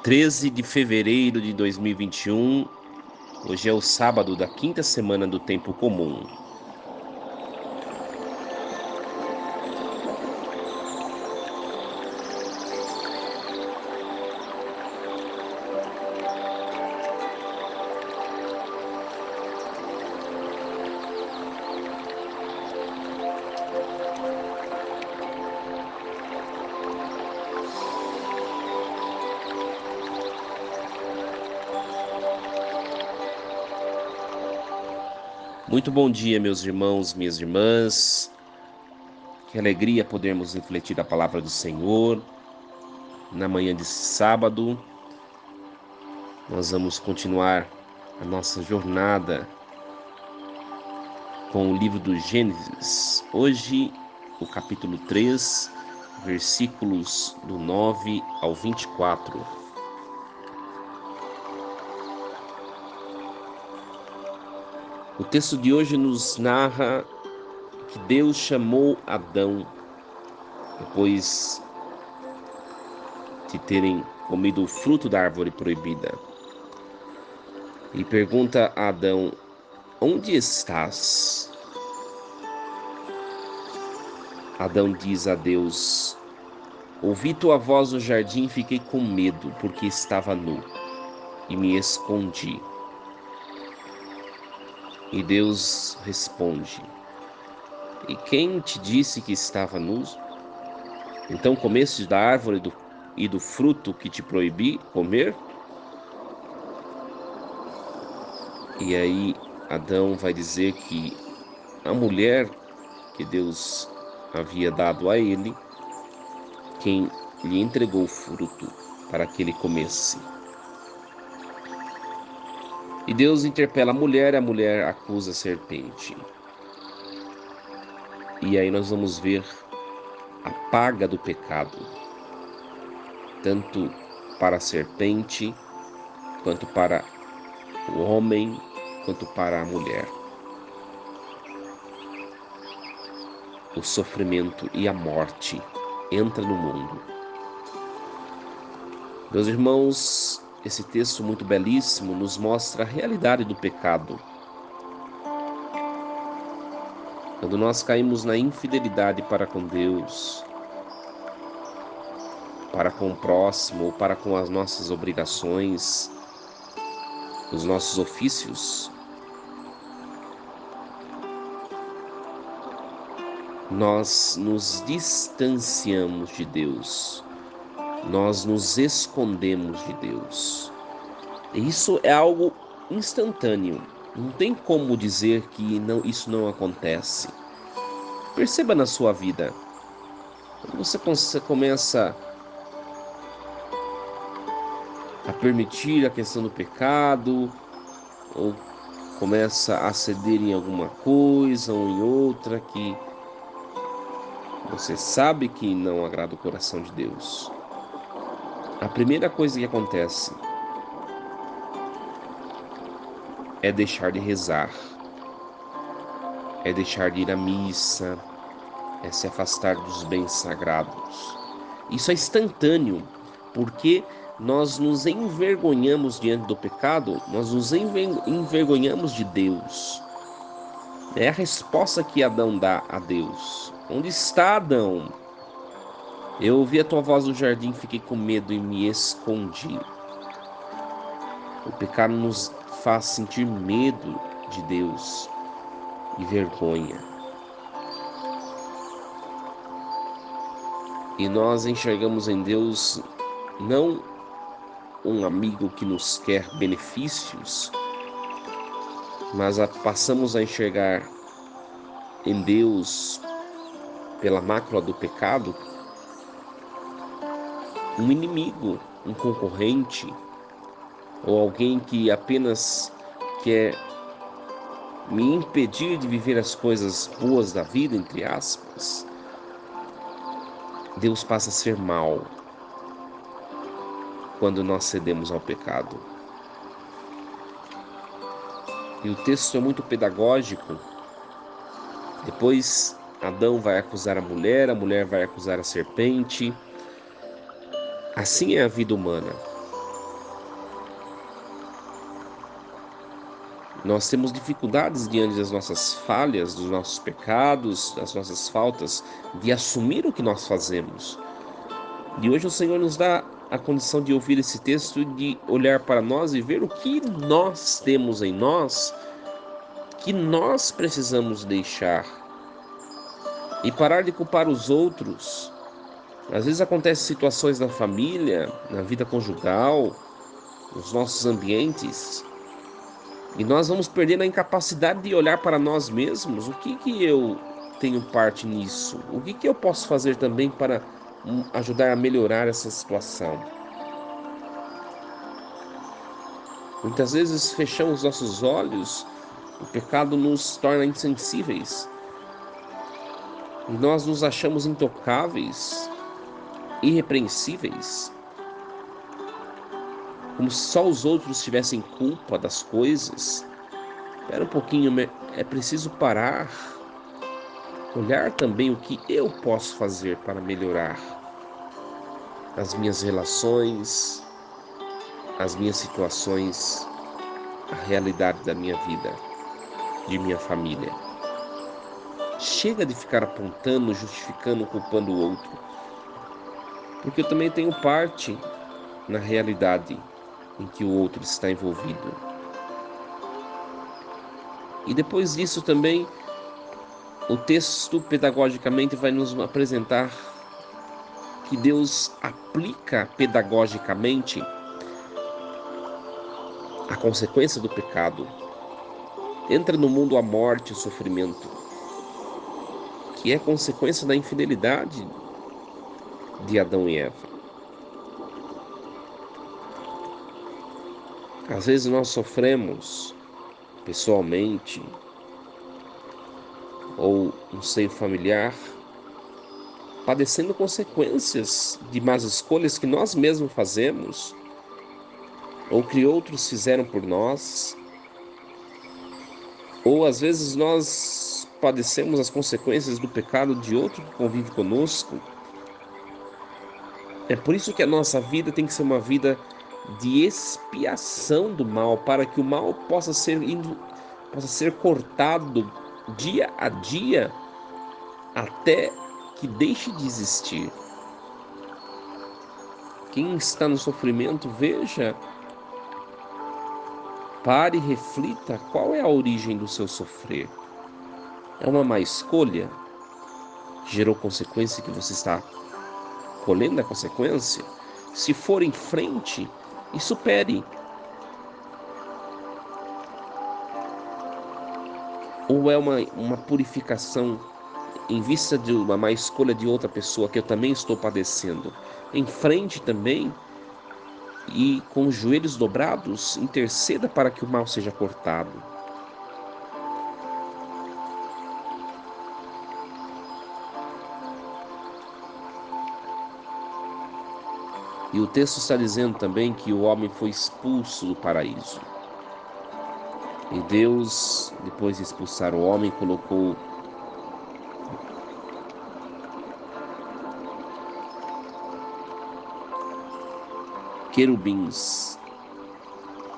13 de fevereiro de 2021, hoje é o sábado da quinta semana do tempo comum. Muito bom dia, meus irmãos, minhas irmãs. Que alegria podermos refletir a palavra do Senhor na manhã de sábado. Nós vamos continuar a nossa jornada com o livro do Gênesis. Hoje, o capítulo 3, versículos do 9 ao 24. O texto de hoje nos narra que Deus chamou Adão depois de terem comido o fruto da árvore proibida. E pergunta a Adão: onde estás? Adão diz a Deus: ouvi tua voz no jardim e fiquei com medo, porque estava nu, e me escondi. E Deus responde: e quem te disse que estava nu? Então comeste da árvore e do fruto que te proibi comer? E aí Adão vai dizer que a mulher que Deus havia dado a ele, quem lhe entregou o fruto para que ele comesse. E Deus interpela a mulher acusa a serpente. E aí nós vamos ver a paga do pecado, tanto para a serpente, quanto para o homem, quanto para a mulher. O sofrimento e a morte entram no mundo. Meus irmãos, esse texto muito belíssimo nos mostra a realidade do pecado. Quando nós caímos na infidelidade para com Deus, para com o próximo ou para com as nossas obrigações, os nossos ofícios, nós nos distanciamos de Deus, nós nos escondemos de Deus. E isso é algo instantâneo, não tem como dizer que isso não acontece. Perceba na sua vida, quando você começa a permitir a questão do pecado, ou começa a ceder em alguma coisa ou em outra que você sabe que não agrada o coração de Deus. A primeira coisa que acontece é deixar de rezar, é deixar de ir à missa, é se afastar dos bens sagrados. Isso é instantâneo, porque nós nos envergonhamos diante do pecado, nós nos envergonhamos de Deus. É a resposta que Adão dá a Deus. Onde está, Adão? Eu ouvi a tua voz no jardim, fiquei com medo e me escondi. O pecado nos faz sentir medo de Deus e vergonha. E nós enxergamos em Deus não um amigo que nos quer benefícios, mas passamos a enxergar em Deus, pela mácula do pecado, um inimigo, um concorrente, ou alguém que apenas quer me impedir de viver as coisas boas da vida, entre aspas. Deus passa a ser mal quando nós cedemos ao pecado. E o texto é muito pedagógico. Depois Adão vai acusar a mulher vai acusar a serpente. Assim é a vida humana. Nós temos dificuldades diante das nossas falhas, dos nossos pecados, das nossas faltas, de assumir o que nós fazemos. E hoje o Senhor nos dá a condição de ouvir esse texto e de olhar para nós e ver o que nós temos em nós, que nós precisamos deixar e parar de culpar os outros. Às vezes acontecem situações na família, na vida conjugal, nos nossos ambientes, e nós vamos perdendo a incapacidade de olhar para nós mesmos. O que que eu tenho parte nisso? O que que eu posso fazer também para ajudar a melhorar essa situação? Muitas vezes fechamos nossos olhos, o pecado nos torna insensíveis e nós nos achamos intocáveis, irrepreensíveis, como se só os outros tivessem culpa das coisas. Espera um pouquinho, é preciso parar, olhar também o que eu posso fazer para melhorar as minhas relações, as minhas situações, a realidade da minha vida, de minha família. Chega de ficar apontando, justificando, culpando o outro, porque eu também tenho parte na realidade em que o outro está envolvido. E depois disso também, o texto pedagogicamente vai nos apresentar que Deus aplica pedagogicamente a consequência do pecado. Entra no mundo a morte e o sofrimento, que é consequência da infidelidade de Adão e Eva. Às vezes nós sofremos pessoalmente ou no seio familiar, padecendo consequências de más escolhas que nós mesmos fazemos ou que outros fizeram por nós, ou às vezes nós padecemos as consequências do pecado de outro que convive conosco. É por isso que a nossa vida tem que ser uma vida de expiação do mal, para que o mal possa ser cortado dia a dia até que deixe de existir. Quem está no sofrimento, veja, pare e reflita qual é a origem do seu sofrer. É uma má escolha que gerou consequência que você está colhendo a consequência? Se for em frente e supere. Ou é uma purificação em vista de uma má escolha de outra pessoa que eu também estou padecendo? Em frente também e com os joelhos dobrados, interceda para que o mal seja cortado. E o texto está dizendo também que o homem foi expulso do paraíso. E Deus, depois de expulsar o homem, colocou querubins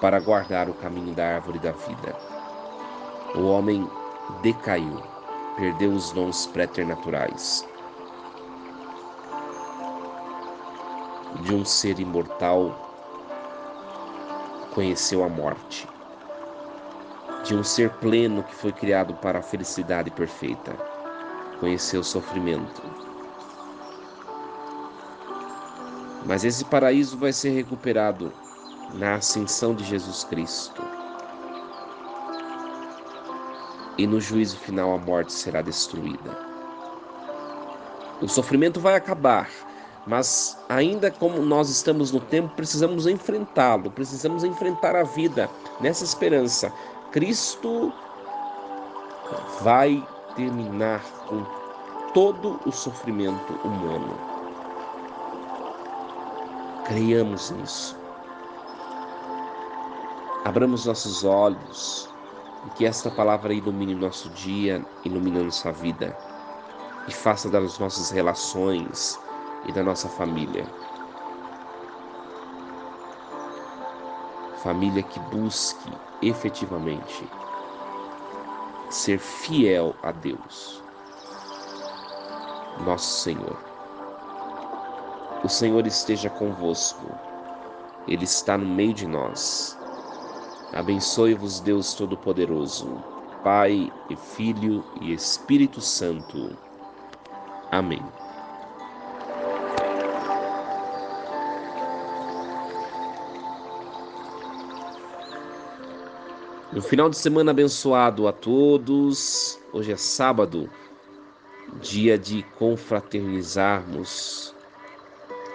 para guardar o caminho da árvore da vida. O homem decaiu, perdeu os dons preternaturais de um ser imortal, conheceu a morte, de um ser pleno que foi criado para a felicidade perfeita, conheceu o sofrimento. Mas esse paraíso vai ser recuperado na ascensão de Jesus Cristo. E no juízo final a morte será destruída. O sofrimento vai acabar, mas ainda como nós estamos no tempo, precisamos enfrentá-lo, precisamos enfrentar a vida nessa esperança. Cristo vai terminar com todo o sofrimento humano. Creiamos nisso. Abramos nossos olhos e que esta palavra ilumine nosso dia, ilumine nossa vida e faça das nossas relações e da nossa família família que busque efetivamente ser fiel a Deus, nosso Senhor. O Senhor esteja convosco, Ele está no meio de nós. Abençoe-vos, Deus Todo-Poderoso, Pai e Filho e Espírito Santo. Amém. Um final de semana abençoado a todos. Hoje é sábado, dia de confraternizarmos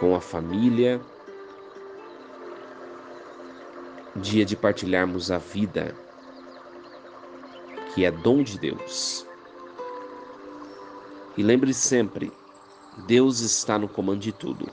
com a família, dia de partilharmos a vida, que é dom de Deus. E lembre sempre, Deus está no comando de tudo.